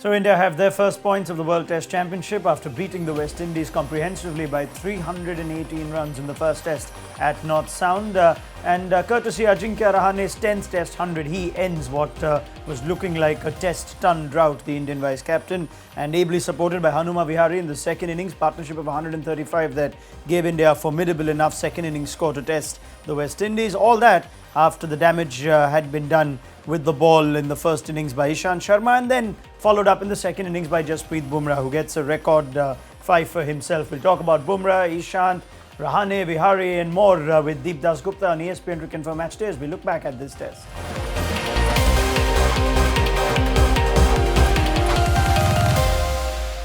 So India have their first points of the World Test Championship after beating the West Indies comprehensively by 318 runs in the first Test at North Sound. Courtesy Ajinkya Rahane's 10th Test 100, he ends what was looking like a Test-ton drought, the Indian vice-captain, and ably supported by Hanuma Vihari in the second innings, partnership of 135 that gave India a formidable enough second innings score to test the West Indies. All that after the damage had been done with the ball in the first innings by Ishant Sharma, and then followed up in the second innings by Jasprit Bumrah, who gets a record 5 for himself. We'll talk about Bumrah, Ishant, Rahane, Vihari and more with Deep Dasgupta on ESPNcricinfo Match Day as we look back at this test.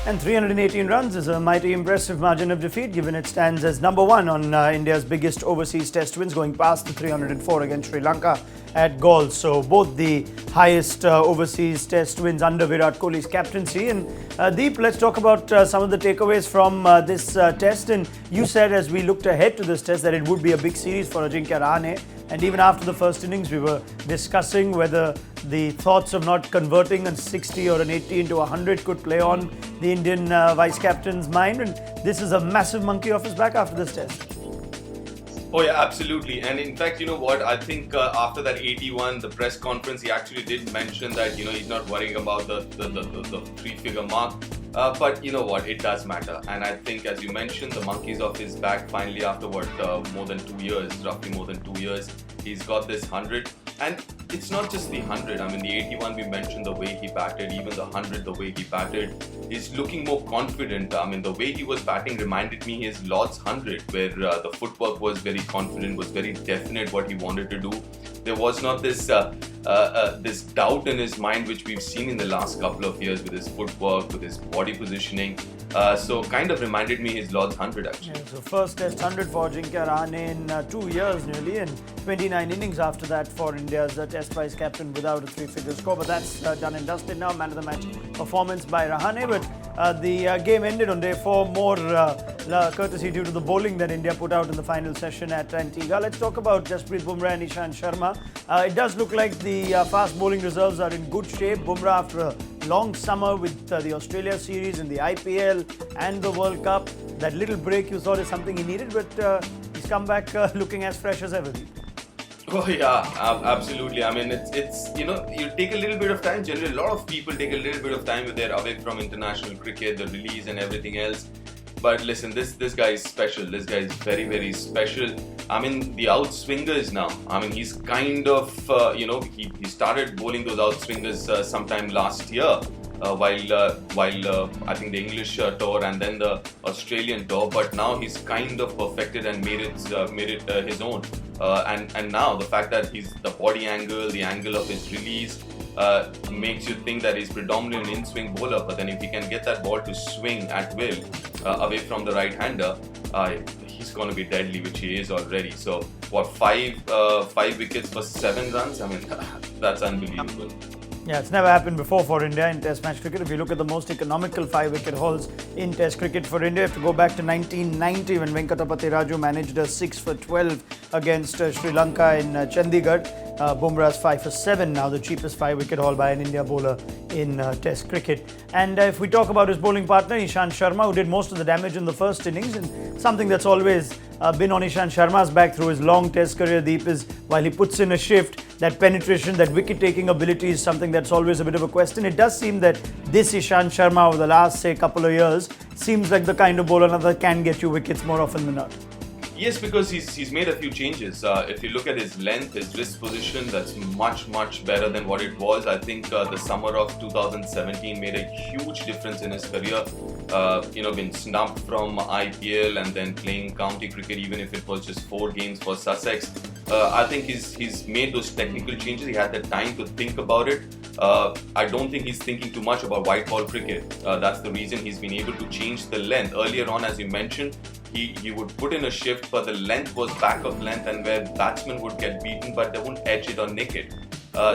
And 318 runs is a mighty impressive margin of defeat, given it stands as number one on India's biggest overseas test wins, going past the 304 against Sri Lanka at Galle. So both the highest overseas test wins under Virat Kohli's captaincy. And Deep, let's talk about some of the takeaways from this test. And you said as we looked ahead to this test that it would be a big series for Ajinkya Rahane. And even after the first innings, we were discussing whether the thoughts of not converting a 60 or an 80 into 100 could play on the Indian vice-captain's mind. And this is a massive monkey off his back after this test. Oh yeah, absolutely. And in fact, you know what, I think after that 81, the press conference, he actually did mention that, he's not worrying about the three-figure mark. But you know what, it does matter. And I think, as you mentioned, the monkey's off his back finally after more than 2 years, roughly more than 2 years. He's got this 100. And it's not just the 100. I mean, the 81, we mentioned the way he batted, even the 100, the way he batted. He's looking more confident. I mean, the way he was batting reminded me his Lord's 100, where the footwork was very confident, was very definite what he wanted to do. There was not this this doubt in his mind, which we've seen in the last couple of years with his footwork, with his body positioning. So kind of reminded me his Lord's 100 actually. Yeah, so first Test 100 for Ajinkya Rahane in 2 years nearly, and 29 innings after that for India's Test vice captain without a three-figure score. But that's done and dusted now. Man of the match performance by Rahane. But the game ended on day 4 more courtesy due to the bowling that India put out in the final session at Antigua. Let's talk about Jasprit Bumrah and Ishant Sharma. It does look like the fast bowling reserves are in good shape. Bumrah, after a long summer with the Australia series and the IPL and the World Cup, that little break you thought is something he needed, but he's come back looking as fresh as ever. Oh yeah, absolutely. I mean, it's you take a little bit of time. Generally, a lot of people take a little bit of time when they're away from international cricket, the release and everything else. But listen, this guy is special. This guy is very, very special. I mean, the outswingers now. I mean, he's kind of, he started bowling those outswingers sometime last year. While I think the English tour and then the Australian tour, but now he's kind of perfected and made it his own. And now the fact that he's the body angle, the angle of his release makes you think that he's predominantly an in-swing bowler. But then if he can get that ball to swing at will away from the right-hander, he's going to be deadly, which he is already. So what, 5 wickets for 7 runs? I mean, that's unbelievable. Yeah, it's never happened before for India in Test match cricket. If you look at the most economical 5-wicket hauls in Test cricket for India, you have to go back to 1990 when Venkatapati Raju managed a 6 for 12 against Sri Lanka in Chandigarh. Bumrah's 5 for 7 now, the cheapest 5-wicket haul by an India bowler in Test cricket. And if we talk about his bowling partner, Ishant Sharma, who did most of the damage in the first innings, and something that's always been on Ishant Sharma's back through his long Test career, Deep, is while he puts in a shift, that penetration, that wicket-taking ability is something that's always a bit of a question. It does seem that this Ishant Sharma over the last, say, couple of years seems like the kind of bowler that can get you wickets more often than not. Yes, because he's made a few changes. If you look at his length, his wrist position, that's much better than what it was. I think the summer of 2017 made a huge difference in his career. Been snubbed from IPL and then playing county cricket, even if it was just 4 games for Sussex. I think he's made those technical changes. He had the time to think about it. I don't think he's thinking too much about white ball cricket. That's the reason he's been able to change the length. Earlier on, as you mentioned, he would put in a shift, but the length was back of length, and where batsmen would get beaten, but they wouldn't edge it or nick it.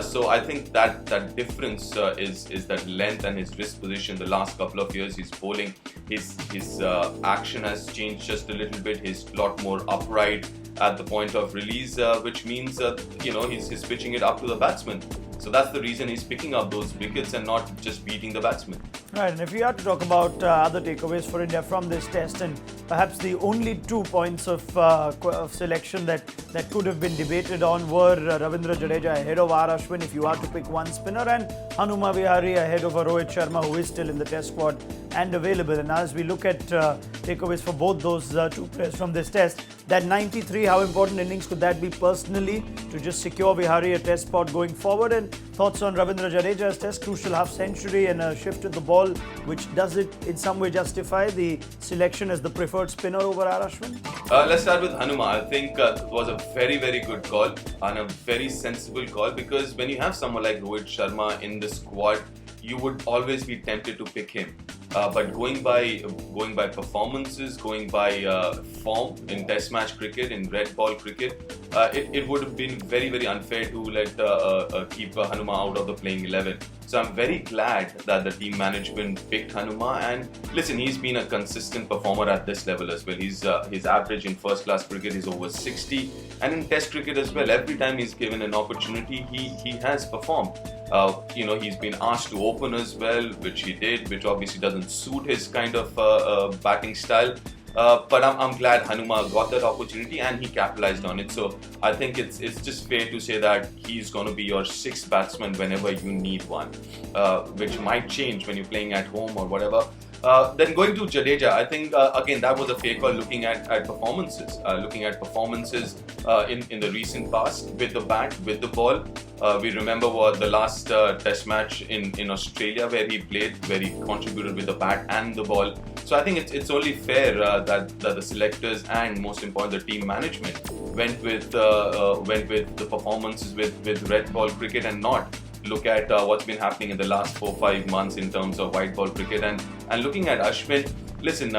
So I think that difference is that length and his wrist position. The last couple of years, he's bowling. His action has changed just a little bit. He's a lot more upright at the point of release, which means he's pitching it up to the batsman. So that's the reason he's picking up those wickets and not just beating the batsman. Right, and if we are to talk about other takeaways for India from this test, and perhaps the only 2 points of selection that could have been debated on were Ravindra Jadeja ahead of R. Ashwin, if you are to pick one spinner, and Hanuma Vihari ahead of Rohit Sharma, who is still in the test squad and available. And as we look at takeaways for both those 2 players from this test, that 93, how important innings could that be personally to just secure Vihari a test spot going forward? And thoughts on Ravindra Jadeja's test crucial half-century and a shift in the ball, which does it in some way justify the selection as the preferred spinner over R. Ashwin? Let's start with Hanuma. I think it was a very, very good call and a very sensible call, because when you have someone like Rohit Sharma in the squad, you would always be tempted to pick him. But going by performances, going by form in Test match cricket, in red ball cricket, it would have been very, very unfair to let keep Hanuma out of the playing 11. So I'm very glad that the team management picked Hanuma. And listen, he's been a consistent performer at this level as well. His average in first class cricket is over 60, and in Test cricket as well. Every time he's given an opportunity, he has performed. He's been asked to open as well, which he did, which obviously doesn't suit his kind of batting style. But I'm glad Hanuma got that opportunity and he capitalized on it. So I think it's just fair to say that he's going to be your 6th batsman whenever you need one, which might change when you're playing at home or whatever. Then going to Jadeja, I think again that was a fair call, looking at performances, in the recent past with the bat, with the ball. We remember the last test match in Australia where he played, where he contributed with the bat and the ball. So I think it's only fair that the selectors and most important the team management went with the performances with red ball cricket and not look at what's been happening in the last 4-5 months in terms of white ball cricket. And looking at Ashwin, listen,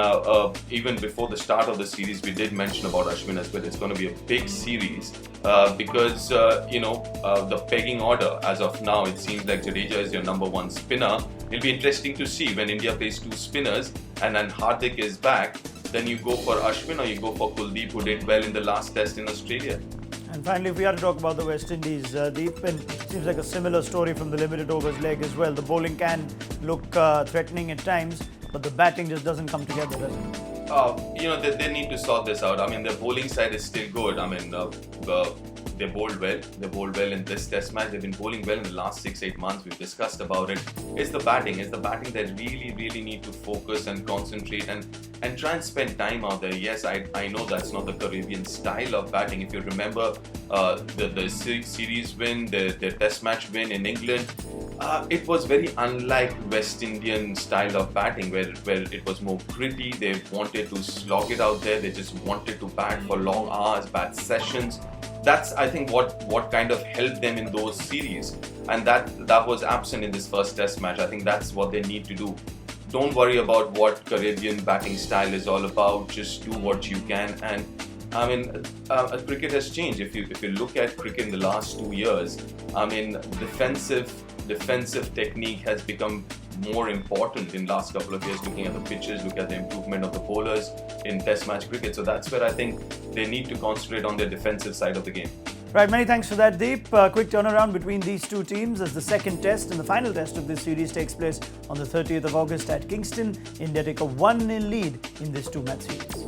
even before the start of the series, we did mention about Ashwin as well. It's going to be a big series because, the pegging order as of now, it seems like Jadeja is your number 1 spinner. It'll be interesting to see when India plays 2 spinners and then Hardik is back, then you go for Ashwin or you go for Kuldeep, who did well in the last test in Australia. And finally, if we are to talk about the West Indies, Deep, and seems like a similar story from the limited overs leg as well. The bowling can look threatening at times, but the batting just doesn't come together, does it? They need to sort this out. I mean, their bowling side is still good. I mean, they bowled well. They bowled well in this test match. They've been bowling well in the last 6-8 months. We've discussed about it. It's the batting. It's the batting that really, really need to focus and concentrate and try and spend time out there. Yes, I know that's not the Caribbean style of batting. If you remember the series win, the test match win in England, it was very unlike West Indian style of batting where it was more gritty. They wanted to slog it out there. They just wanted to bat for long hours, bat sessions. That's, I think, what kind of helped them in those series, and that was absent in this first test match. I think that's what they need to do. Don't worry about what Caribbean batting style is all about. Just do what you can. And I mean, cricket has changed. If you look at cricket in the last 2 years, I mean, defensive technique has become more important in last couple of years, looking at the pitches, look at the improvement of the bowlers in test match cricket. So that's where I think they need to concentrate on their defensive side of the game. Right, many thanks for that, Deep. Quick turnaround between these 2 teams as the second test and the final test of this series takes place on the 30th of August at Kingston. India take a 1-0 lead in this 2-match series.